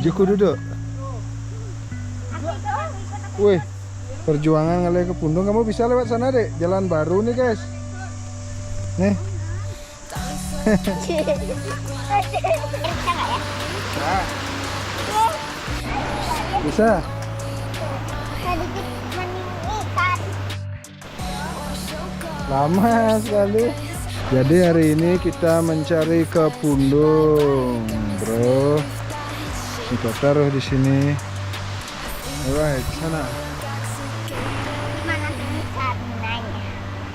Joko duduk. Wih, perjuangan ngalih ke Pundung. Kamu bisa lewat sana dek, jalan baru nih guys. Nih. Bisa. Lama sekali. Jadi hari ini kita mencari ke Pundung, bro. Kita taruh di sini. Alright, sana. Mana sananya?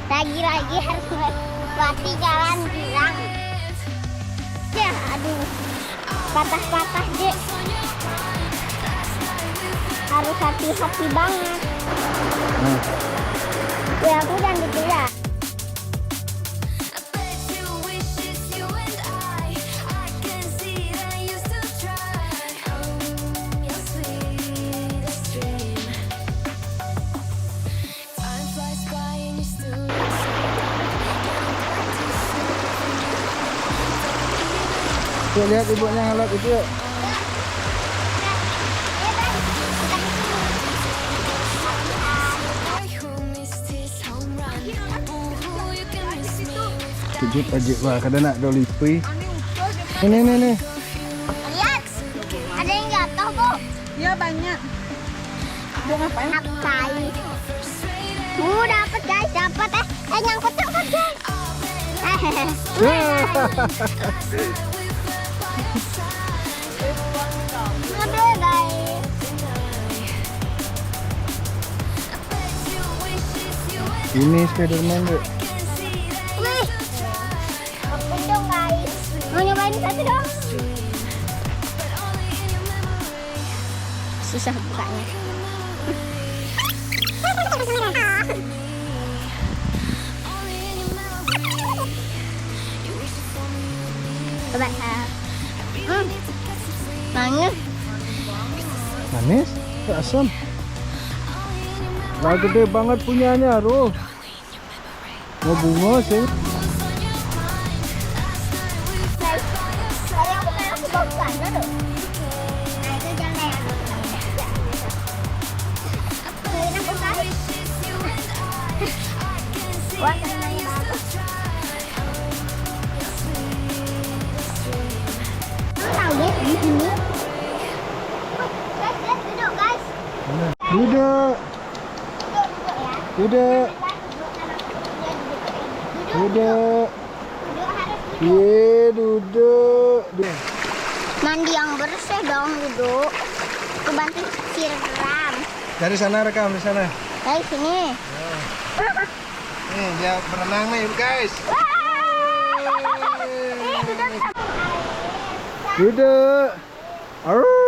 Lagi-lagi harus melewati jalan jurang. Ya, aduh, patah-patah deh. Harus hati-hati banget. Nah. Ya, aku dan gitu ya. Tuh, lihat ibunya ngalat itu ya. Kejut aja wah kadang nak dolipi. Ini. Lihat, ada yang jatuh, Bu. Iya banyak. Udah ngapain? Ngapain? Dapat guys, dapat nyangkut guys. Aduh guys. Ini Spiderman deh. Wih, apa dong guys? Mau nyobain satu dong? Susah bukanya. Coba. Manis. Manis? Asam. Lah gede banget punyanya, Ruh. Mau bunga sih. Kalau aku pengen aku bawa ke sana tuh. Nah itu jangan ya. Beliin aku kan. Wah warnanya bagus. Tahu deh di sini. Guys, duduk guys. Duduk. Duduk ya. Duduk. Duduk. Ye, duduk. Mandi yang bersih dong duduk. Aku bantu siram. Dari sana rekam di sana. Dari sini. Nih, dia berenang nih, guys. Duduk. Arr.